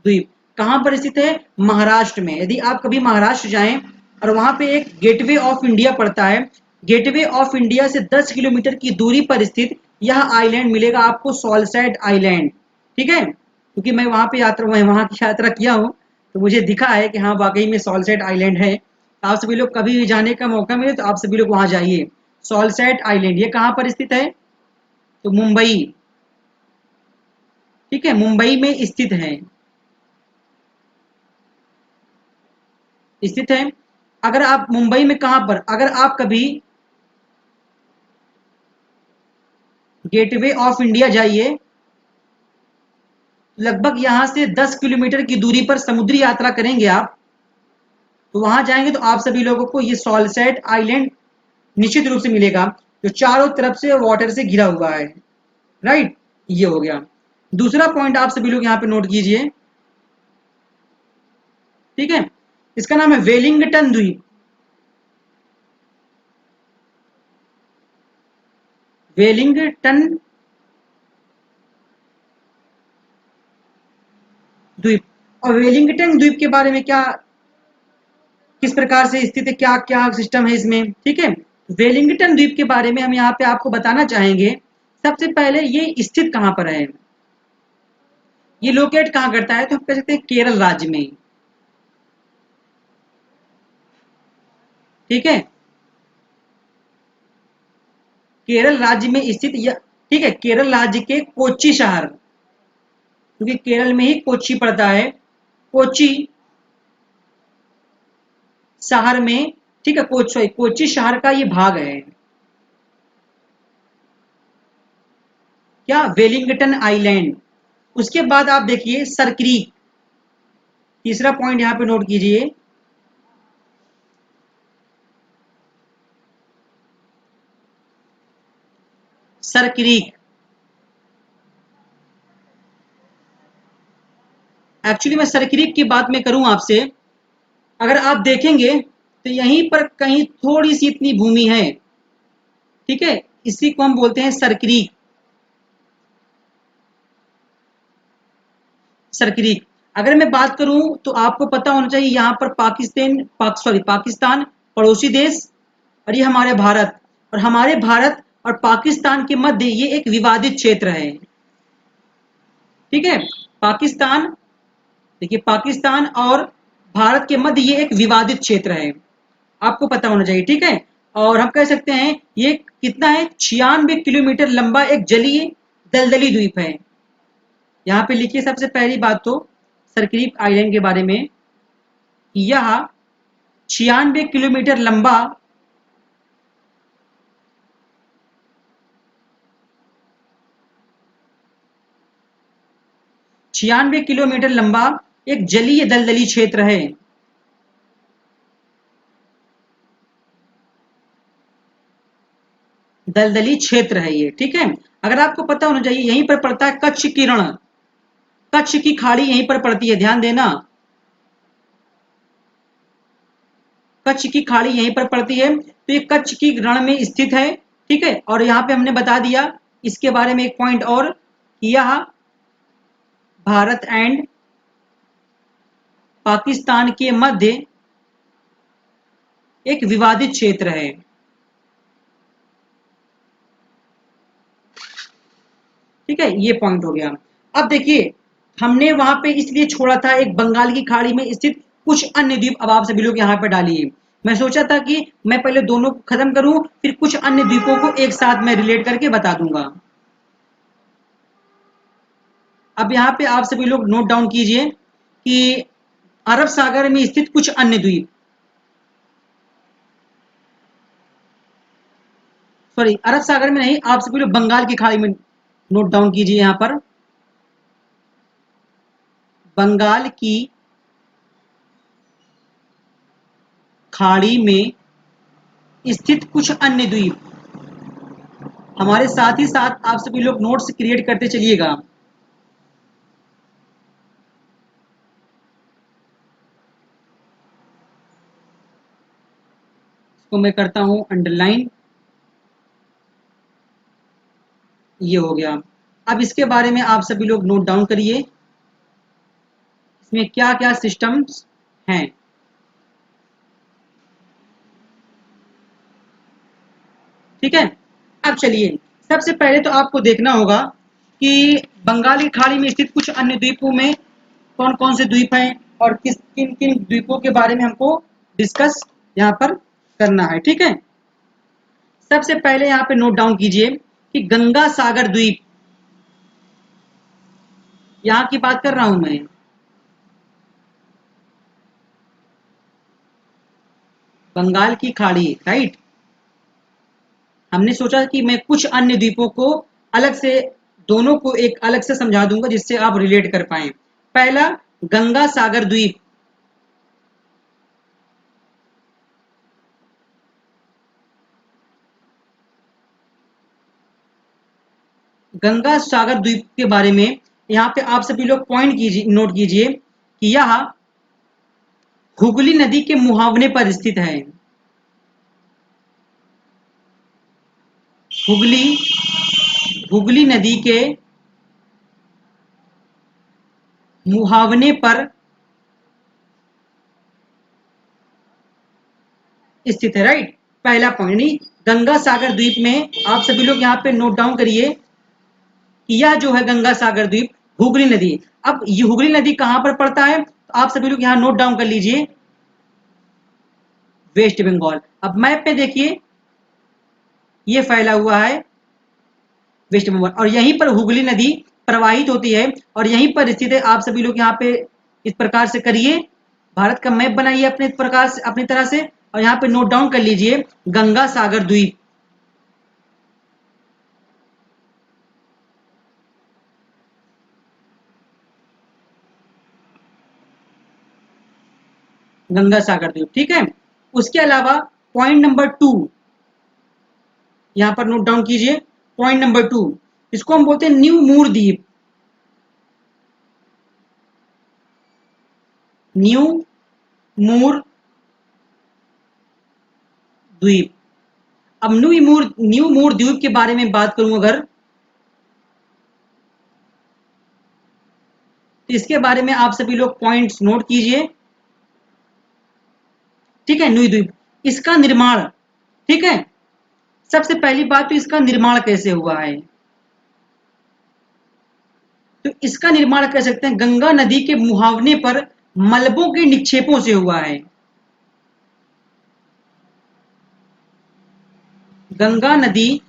द्वीप कहां पर स्थित है, महाराष्ट्र में। यदि आप कभी महाराष्ट्र जाएं और वहां पे एक गेटवे ऑफ इंडिया पड़ता है, गेटवे ऑफ इंडिया से 10 किलोमीटर की दूरी पर स्थित यह आइलैंड मिलेगा आपको, सॉल्सेट आइलैंड, ठीक है। क्योंकि मैं वहां की यात्रा किया हूं, तो मुझे दिखा है कि हाँ वाकई में सॉल्सेट आइलैंड है। तो आप सभी लोग कभी भी जाने का मौका मिले तो आप सभी लोग वहां जाइए। सॉल्सेट आइलैंड ये कहां पर स्थित है, तो मुंबई, ठीक है, मुंबई में स्थित है। अगर आप मुंबई में कहां पर, अगर आप कभी गेटवे ऑफ इंडिया जाइए, लगभग यहां से 10 किलोमीटर की दूरी पर समुद्री यात्रा करेंगे आप, तो वहां जाएंगे तो आप सभी लोगों को ये सॉल्सेट आइलैंड निश्चित रूप से मिलेगा, जो चारों तरफ से वाटर से घिरा हुआ है, राइट। ये हो गया दूसरा पॉइंट, आप सभी लोग यहां पे नोट कीजिए, ठीक है। इसका नाम है वेलिंगटन द्वीप। वेलिंगटन द्वीप, और वेलिंगटन द्वीप के बारे में क्या, किस प्रकार से स्थित है, क्या क्या सिस्टम है इसमें, ठीक है। वेलिंगटन द्वीप के बारे में हम यहाँ पे आपको बताना चाहेंगे। सबसे पहले ये स्थित कहाँ पर है, ये लोकेट कहाँ करता है, तो हम कह सकते हैं केरल राज्य में, ठीक है, केरल राज्य में स्थित यह, ठीक है, केरल राज्य के कोच्चि शहर, क्योंकि केरल में ही कोच्चि पड़ता है, कोच्चि शहर में, ठीक है, कोच्चि शहर का ये भाग है, क्या, वेलिंगटन आइलैंड। उसके बाद आप देखिए सरक्रीक, तीसरा पॉइंट यहां पे नोट कीजिए, सरक्रीक। एक्चुअली मैं सरक्रीक की बात में करूं आपसे, अगर आप देखेंगे तो यहीं पर कहीं थोड़ी सी इतनी भूमि है, ठीक है, इसी को हम बोलते हैं सरक्रीक। सरक्रीक, अगर मैं बात करूं तो आपको पता होना चाहिए, यहाँ पर पाकिस्तान पड़ोसी देश, और ये हमारे भारत, और हमारे भारत और पाकिस्तान के मध्य ये एक विवादित क्षेत्र है, ठीक है। पाकिस्तान, देखिए पाकिस्तान और भारत के मध्य ये एक विवादित क्षेत्र है, आपको पता होना चाहिए, ठीक है। और हम कह सकते हैं ये कितना है, 96 किलोमीटर लंबा एक जलीय दलदली द्वीप है। यहाँ पे लिखिए सबसे पहली बात तो सरक्रीक आइलैंड के बारे में, यह 96 किलोमीटर लंबा 96 किलोमीटर लंबा एक जलीय दलदली क्षेत्र है। दलदली क्षेत्र है ये, ठीक है। अगर आपको पता होना चाहिए, यहीं पर पड़ता है कच्छ की रण, कच्छ की खाड़ी यहीं पर पड़ती है, ध्यान देना, कच्छ की खाड़ी यहीं पर पड़ती है। तो ये कच्छ की रण में स्थित है, ठीक है। और यहाँ पे हमने बता दिया इसके बारे में एक पॉइंट और, यह भारत एंड पाकिस्तान के मध्य एक विवादित क्षेत्र है। ठीक है, ये पॉइंट हो गया। अब देखिए, हमने वहां पे इसलिए छोड़ा था एक बंगाल की खाड़ी में स्थित कुछ अन्य द्वीप, अब आप सभी लोग यहाँ पे डालिए। मैं सोचा था कि मैं पहले दोनों को खत्म करूं, फिर कुछ अन्य द्वीपों को एक साथ में रिलेट करके बता दूंगा। अब यहाँ पे आप सभी लोग नोट डाउन कीजिए कि अरब सागर में स्थित कुछ अन्य द्वीप, सॉरी अरब सागर में नहीं, आप सभी लोग बंगाल की खाड़ी में नोट डाउन कीजिए। यहाँ पर बंगाल की खाड़ी में स्थित कुछ अन्य द्वीप, हमारे साथ ही साथ आप सभी लोग नोट्स क्रिएट करते चलिएगा। इसको मैं करता हूं अंडरलाइन, ये हो गया। अब इसके बारे में आप सभी लोग नोट डाउन करिए, इसमें क्या क्या सिस्टम्स हैं। ठीक है, अब चलिए, सबसे पहले तो आपको देखना होगा कि बंगाल की खाड़ी में स्थित कुछ अन्य द्वीपों में कौन कौन से द्वीप हैं और किस किन किन द्वीपों के बारे में हमको डिस्कस यहाँ पर करना है। ठीक है, सबसे पहले यहाँ पे नोट डाउन कीजिए कि गंगा सागर द्वीप, यहाँ की बात कर रहा हूं मैं। बंगाल की खाड़ी, राइट। हमने सोचा कि मैं कुछ अन्य द्वीपों को अलग से, दोनों को एक अलग से समझा दूंगा जिससे आप रिलेट कर पाए। पहला, गंगा सागर द्वीप, गंगा सागर द्वीप के बारे में यहाँ पे आप सभी लोग पॉइंट कीजिए, नोट कीजिए कि यह हुगली नदी के मुहावने पर स्थित है। हुगली हुगली नदी के मुहावने पर स्थित है, राइट। पहला पॉइंट, यानी गंगा सागर द्वीप में आप सभी लोग यहाँ पे नोट डाउन करिए कि यह जो है गंगा सागर द्वीप हुगली नदी। अब ये हुगली नदी कहां पर पड़ता है, तो आप सभी लोग यहाँ नोट डाउन कर लीजिए, वेस्ट बंगाल। अब मैप पे देखिए, ये फैला हुआ है वेस्ट बंगाल, और यहीं पर हुगली नदी प्रवाहित होती है और यहीं पर स्थित है। आप सभी लोग यहाँ पे इस प्रकार से करिए, भारत का मैप बनाइए अपने प्रकार से, अपनी तरह से, और यहाँ पे नोट डाउन कर लीजिए गंगा सागर द्वीप। गंगा सागर द्वीप, ठीक है। उसके अलावा पॉइंट नंबर 2 यहाँ पर नोट डाउन कीजिए, पॉइंट नंबर 2, इसको हम बोलते हैं न्यू मूर द्वीप, न्यू मूर द्वीप। अब न्यू मूर द्वीप के बारे में बात करूं अगर, तो इसके बारे में आप सभी लोग पॉइंट्स नोट कीजिए। ठीक है, न्यू द्वीप, इसका निर्माण, ठीक है, सबसे पहली बात तो इसका निर्माण कैसे हुआ है, तो इसका निर्माण कर सकते हैं गंगा नदी के मुहावने पर मलबों के निक्षेपों से हुआ है। गंगा नदी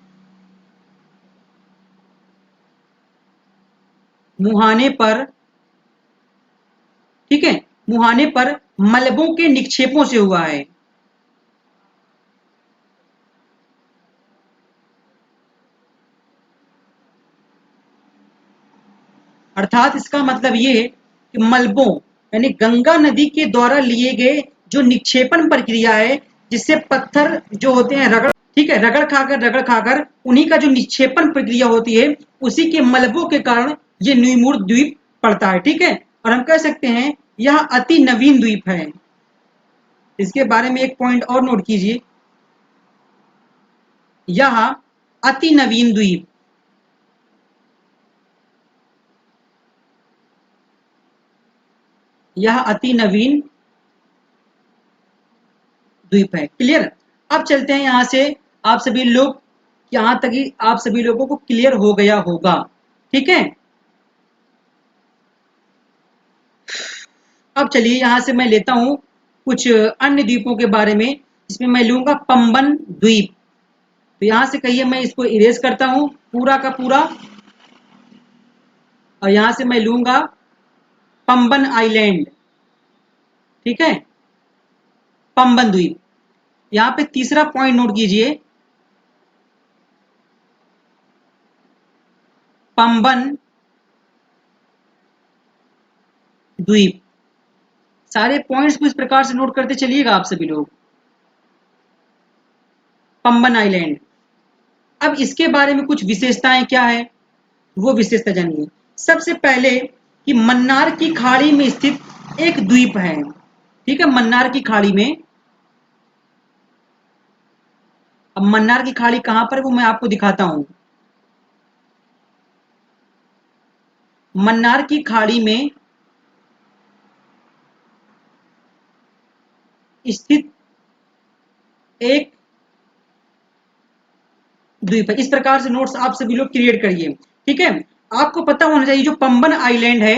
मुहाने पर, ठीक है, मुहाने पर मलबों के निक्षेपों से हुआ है। अर्थात इसका मतलब ये है कि मलबों, यानी गंगा नदी के द्वारा लिए गए जो निक्षेपण प्रक्रिया है, जिससे पत्थर जो होते हैं रगड़, ठीक है, रगड़ खाकर उन्हीं का जो निक्षेपण प्रक्रिया होती है उसी के मलबों के कारण ये न्यूमूर द्वीप पड़ता है। ठीक है, और हम कह सकते हैं यह अति नवीन द्वीप है। इसके बारे में एक पॉइंट और नोट कीजिए, यह अति नवीन द्वीप, यह अति नवीन द्वीप है। क्लियर। अब चलते हैं यहां से, आप सभी लोग, यहां तक ही आप सभी लोगों को क्लियर हो गया होगा। ठीक है, अब चलिए यहां से मैं लेता हूं कुछ अन्य द्वीपों के बारे में। इसमें मैं लूंगा पंबन द्वीप। तो यहां से कहिए मैं इसको इरेज करता हूं पूरा का पूरा, और यहां से मैं लूंगा पंबन आइलैंड। ठीक है, पंबन द्वीप। यहां पे तीसरा पॉइंट नोट कीजिए, पंबन द्वीप। सारे पॉइंट्स को इस प्रकार से नोट करते चलिएगा आप सभी लोग। पंबन आइलैंड। अब इसके बारे में कुछ विशेषताएं क्या है, वो विशेषता जानिए। सबसे पहले कि मन्नार की खाड़ी में स्थित एक द्वीप है। ठीक है, मन्नार की खाड़ी में। अब मन्नार की खाड़ी कहां पर है वो मैं आपको दिखाता हूं। मन्नार की खाड़ी में स्थित एक द्वीप है। इस प्रकार से नोट्स आप सभी लोग क्रिएट करिए। ठीक है, आपको पता होना चाहिए जो पंबन आइलैंड है,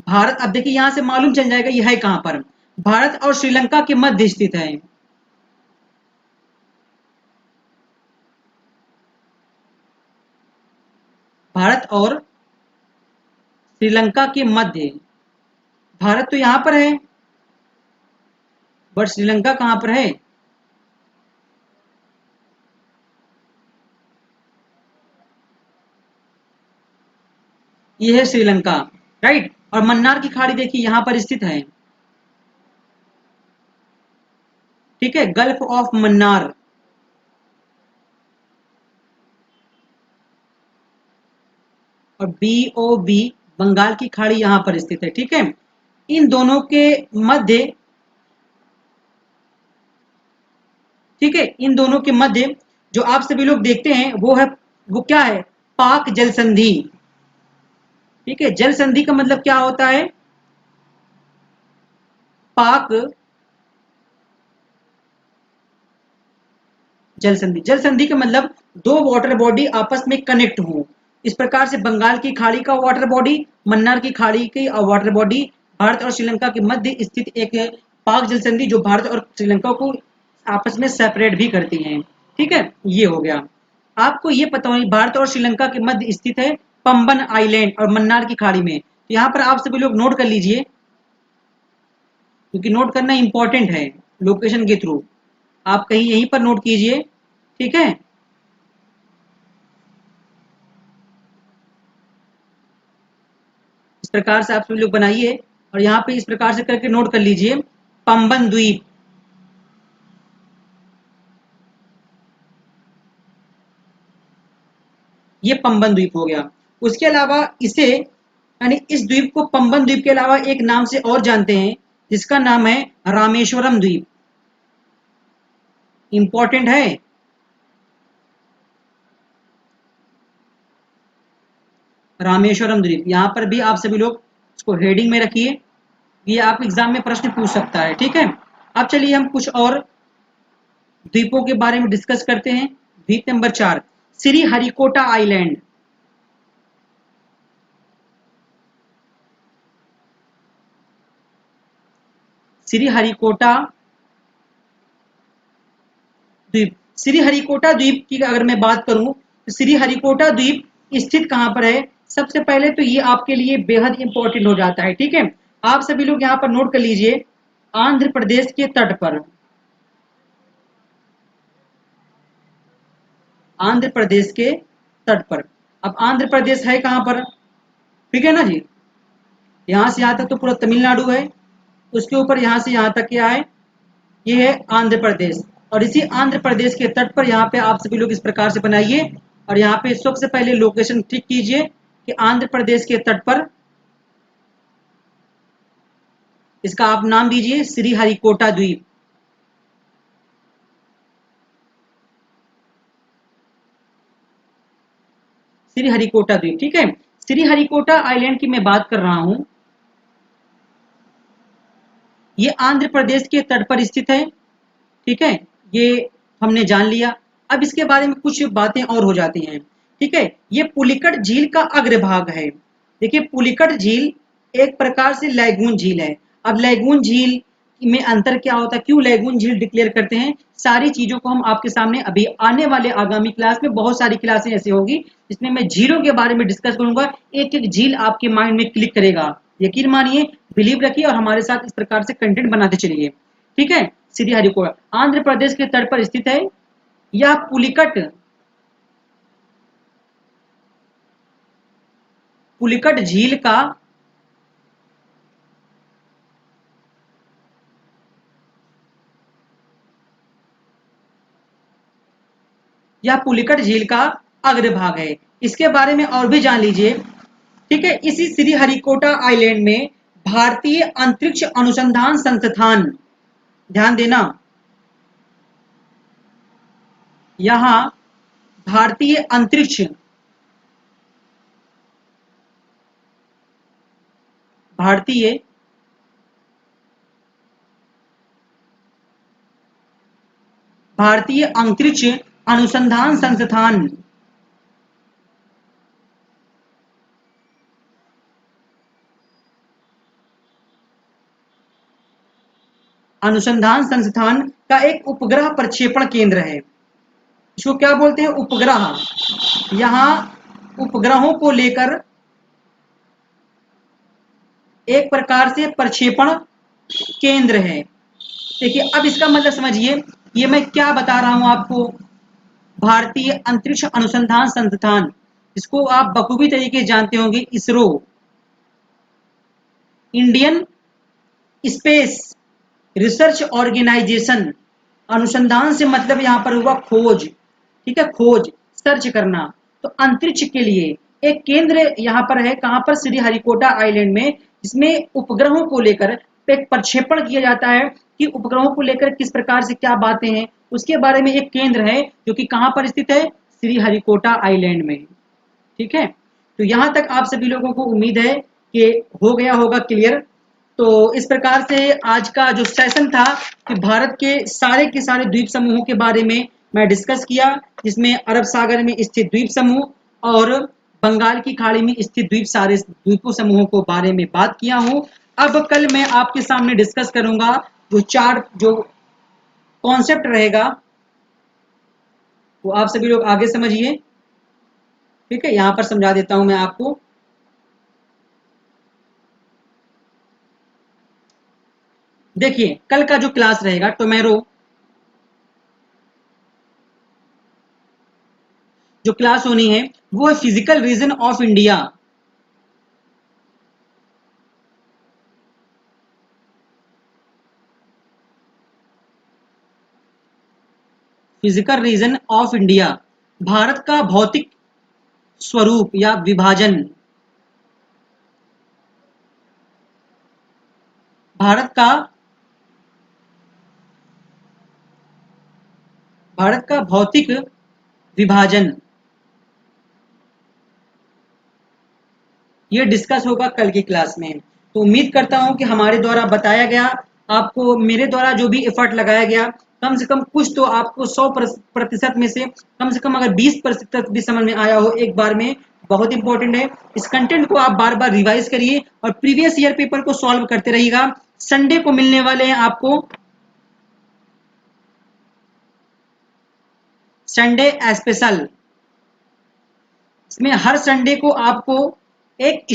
भारत, अब देखिए यहां से मालूम चल जाएगा यह है कहां पर, भारत और श्रीलंका के मध्य स्थित है। भारत और श्रीलंका के मध्य। भारत तो यहां पर है, बट श्रीलंका कहां पर है? ये है श्रीलंका, राइट। और मन्नार की खाड़ी देखिए यहां पर स्थित है। ठीक है, गल्फ ऑफ मन्नार। और BOB, बंगाल की खाड़ी यहां पर स्थित है। ठीक है, इन दोनों के मध्य, ठीक है, इन दोनों के मध्य जो आप सभी लोग देखते हैं वो है, वो क्या है? पाक जल संधि। ठीक है, जल संधि का मतलब क्या होता है? पाक जल संधि, जल संधि का मतलब दो वाटर बॉडी आपस में कनेक्ट हो। इस प्रकार से बंगाल की खाड़ी का वाटर बॉडी, मन्नार की खाड़ी की वाटर बॉडी, भारत और श्रीलंका के मध्य स्थित एक पाक जल संधि जो भारत और श्रीलंका को आपस में सेपरेट भी करती हैं। ठीक है, ये हो गया। आपको ये पता होना भारत और श्रीलंका के मध्य स्थित है पंबन आइलैंड और मन्नार की खाड़ी में। तो यहाँ पर आप सभी लोग नोट कर लीजिए, क्योंकि नोट करना इंपॉर्टेंट है लोकेशन के थ्रू। आप कहीं यहीं पर नोट कीजिए। ठीक है, इस प्रकार से आप सभी लोग बनाइए, और यहाँ पे इस प्रकार से करके नोट कर लीजिए, पंबन द्वीप। ये पंबन द्वीप हो गया। उसके अलावा इसे, यानी इस द्वीप को पंबन द्वीप के अलावा एक नाम से और जानते हैं, जिसका नाम है रामेश्वरम द्वीप। इंपॉर्टेंट है। रामेश्वरम द्वीप, यहां पर भी आप सभी लोग इसको हेडिंग में रखिए, ये आप एग्जाम में प्रश्न पूछ सकता है। ठीक है, अब चलिए हम कुछ और द्वीपों के बारे में डिस्कस करते हैं। द्वीप नंबर 4, श्री हरिकोटा आइलैंड। श्री हरिकोटा द्वीप। श्री हरिकोटा द्वीप की अगर मैं बात करूं तो श्री हरिकोटा द्वीप स्थित कहां पर है? सबसे पहले तो ये आपके लिए बेहद इंपॉर्टेंट हो जाता है। ठीक है, आप सभी लोग यहां पर नोट कर लीजिए, आंध्र प्रदेश के तट पर। आंध्र प्रदेश के तट पर। अब आंध्र प्रदेश है कहां पर? ठीक है ना जी, यहां से यहां तक तो पूरा तमिलनाडु है। उसके ऊपर यहां से यहां तक क्या है? ये है आंध्र प्रदेश। और इसी आंध्र प्रदेश के तट पर यहाँ पे आप सभी लोग इस प्रकार से बनाइए और यहाँ पे सबसे पहले लोकेशन ठीक कीजिए कि आंध्र प्रदेश के तट पर इसका आप नाम दीजिए श्रीहरिकोटा द्वीप। श्रीहरिकोटा द्वीप, ठीक है। श्रीहरिकोटा आइलैंड की मैं बात कर रहा हूं। ये आंध्र प्रदेश के तट पर स्थित है, ठीक है। ये हमने जान लिया। अब इसके बारे में कुछ बातें और हो जाती हैं, ठीक है। ये पुलिकट झील का अग्रभाग है। देखिए पुलिकट झील एक प्रकार से लैगून झील है। अब लैगून झील में अंतर क्या होता है, क्यों लैगून झील डिक्लेयर करते हैं, सारी चीजों को हम आपके सामने अभी आने वाले आगामी क्लास में, बहुत सारी क्लासें ऐसी होगी जिसमें मैं झीलों के बारे में डिस्कस करूंगा। एक एक झील आपके माइंड में क्लिक करेगा, यकीन मानिए, बिलीव रखिए और हमारे साथ इस प्रकार से कंटेंट बनाते चलिए, ठीक है। श्रीहरिकोटा आंध्र प्रदेश के तट पर स्थित है। यह पुलिकट झील का अग्रभाग है। इसके बारे में और भी जान लीजिए, ठीक है। इसी श्रीहरिकोटा आइलैंड में भारतीय अंतरिक्ष अनुसंधान संस्थान, ध्यान देना, यहां भारतीय अंतरिक्ष भारतीय भारतीय अंतरिक्ष अनुसंधान संस्थान का एक उपग्रह प्रक्षेपण केंद्र है। इसको क्या बोलते हैं, उपग्रह। यहां उपग्रहों को लेकर एक प्रकार से प्रक्षेपण केंद्र है। देखिए अब इसका मतलब समझिए, ये मैं क्या बता रहा हूं आपको, भारतीय अंतरिक्ष अनुसंधान संस्थान, इसको आप बखूबी तरीके जानते होंगे, ISRO, Indian space research organisation. अनुसंधान से मतलब यहां पर हुआ खोज, ठीक है, खोज, सर्च करना। तो अंतरिक्ष के लिए एक केंद्र यहां पर है, कहां पर, श्रीहरिकोटा आइलैंड में, जिसमें उपग्रहों को लेकर एक प्रक्षेपण किया जाता है कि उपग्रहों को लेकर किस प्रकार से क्या बातें हैं, उसके बारे में एक केंद्र है जो कि कहां पर स्थित है, श्रीहरिकोटा आइलैंड में, ठीक है। तो यहां तक आप सभी लोगों को उम्मीद है कि हो गया होगा क्लियर। तो इस प्रकार से आज का जो सेशन था कि भारत के सारे द्वीप समूहों के बारे में मैं डिस्कस किया, जिसमें अरब सागर में स्थित द्वीप समूह और बंगाल की खाड़ी में स्थित सारे द्वीपों समूहों को बारे में बात किया हूं। अब कल मैं आपके सामने डिस्कस करूंगा जो कॉन्सेप्ट रहेगा वो आप सभी लोग आगे समझिए, ठीक है। यहां पर समझा देता हूं मैं आपको। देखिए कल का जो क्लास रहेगा टुमारो, जो क्लास होनी है वो है physical region of India. Physical region of India, Bharat का भौतिक स्वरूप या विभाजन, भारत का भौतिक विभाजन, ये डिस्कस होगा कल की क्लास में। तो उम्मीद करता हूं कि हमारे द्वारा बताया गया, आपको मेरे द्वारा जो भी एफर्ट लगाया गया, कम से कम कुछ तो आपको 100% में से कम अगर 20% भी समझ में आया हो एक बार में, बहुत इंपॉर्टेंट है। इस कंटेंट को आप बार बार रिवाइज करिए और प्रीवियस ईयर पेपर को सॉल्व करते रहिएगा। संडे को मिलने वाले हैं आपको संडे स्पेशल, इसमें हर संडे को आपको एक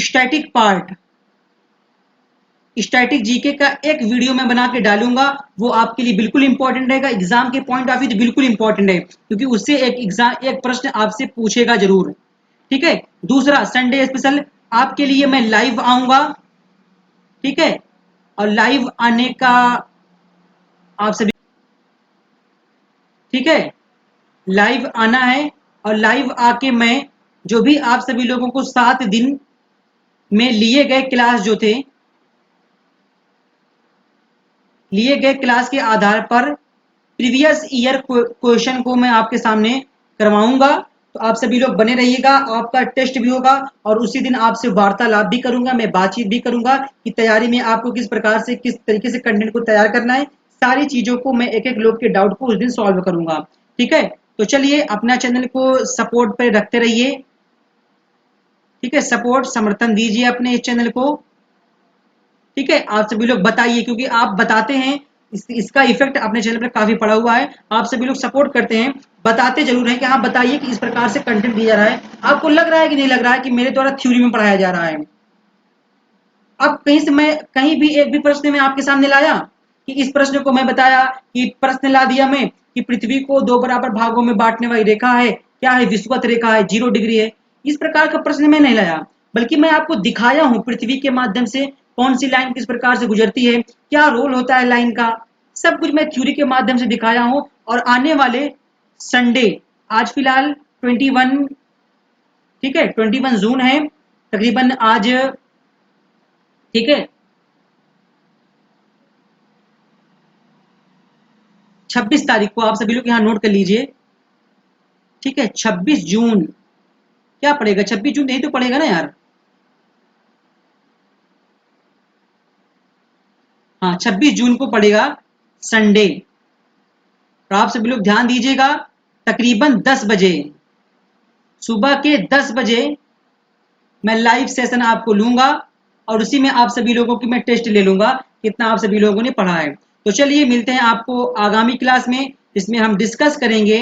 स्टैटिक जीके का एक वीडियो में बना के डालूंगा। वो आपके लिए बिल्कुल इंपॉर्टेंट रहेगा, एग्जाम के पॉइंट ऑफ व्यू से बिल्कुल इंपॉर्टेंट है, क्योंकि उससे एक प्रश्न आपसे पूछेगा जरूर, ठीक है। दूसरा संडे स्पेशल आपके लिए मैं लाइव आऊंगा, ठीक है। और लाइव आने का आप सभी ठीक है, लाइव आना है और लाइव आके मैं जो भी आप सभी लोगों को 7 दिन में लिए गए क्लास के आधार पर प्रीवियस ईयर क्वेश्चन को मैं आपके सामने करवाऊंगा। तो आप सभी लोग बने रहिएगा, आपका टेस्ट भी होगा और उसी दिन आपसे वार्तालाप भी करूंगा, मैं बातचीत भी करूंगा कि तैयारी में आपको किस प्रकार से किस तरीके से कंटेंट को तैयार करना है। सारी चीजों को मैं एक एक लोग के डाउट को उस दिन सॉल्व करूंगा। ठीक है, तो चलिए अपना चैनल को सपोर्ट पे रखते रहिए। ठीक है, सपोर्ट समर्थन दीजिए अपने इस चैनल को। ठीक है, आप सभी लोग बताइए, क्योंकि आप बताते हैं इसका इफेक्ट अपने चैनल पर काफी पड़ा हुआ है। आप सभी लोग सपोर्ट करते हैं, बताते जरूर हैं कि हाँ बताइए कि इस प्रकार से कंटेंट दिया जा रहा है, आपको लग रहा है कि नहीं लग रहा है कि मेरे द्वारा थ्योरी में पढ़ाया जा रहा है। अब कहीं से मैं कहीं भी एक भी प्रश्न में आपके सामने लाया कि इस प्रश्न को मैं बताया कि प्रश्न ला दिया मैं कि पृथ्वी को 2 बराबर भागों में बांटने वाली रेखा है, क्या है, विषुवत रेखा है, 0 डिग्री है। इस प्रकार का प्रश्न मैं नहीं लाया, बल्कि मैं आपको दिखाया हूं पृथ्वी के माध्यम से कौन सी लाइन किस प्रकार से गुजरती है, क्या रोल होता है लाइन का, सब कुछ मैं थ्योरी के माध्यम से दिखाया हूं। और आने वाले संडे, आज फिलहाल 21, ठीक है 21 जून है तकरीबन आज, ठीक है 26 तारीख को, आप सभी लोग यहाँ नोट कर लीजिए। ठीक है, 26 जून क्या पड़ेगा, 26 जून नहीं तो पड़ेगा ना यार, हाँ 26 जून को पड़ेगा संडे। तो आप सभी लोग ध्यान दीजिएगा, तकरीबन 10 बजे, सुबह के 10 बजे मैं लाइव सेशन आपको लूंगा और उसी में आप सभी लोगों की मैं टेस्ट ले लूंगा कितना आप सभी लोगों ने पढ़ा है। तो चलिए मिलते हैं आपको आगामी क्लास में, जिसमें हम डिस्कस करेंगे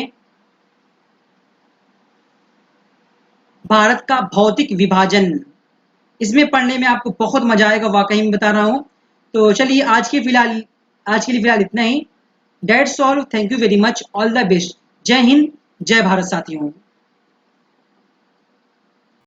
भारत का भौतिक विभाजन। इसमें पढ़ने में आपको बहुत मजा आएगा, वाकई में बता रहा हूं। तो चलिए आज के लिए फिलहाल इतना ही। That's all, thank you very much, all the best, जय हिंद जय भारत साथियों।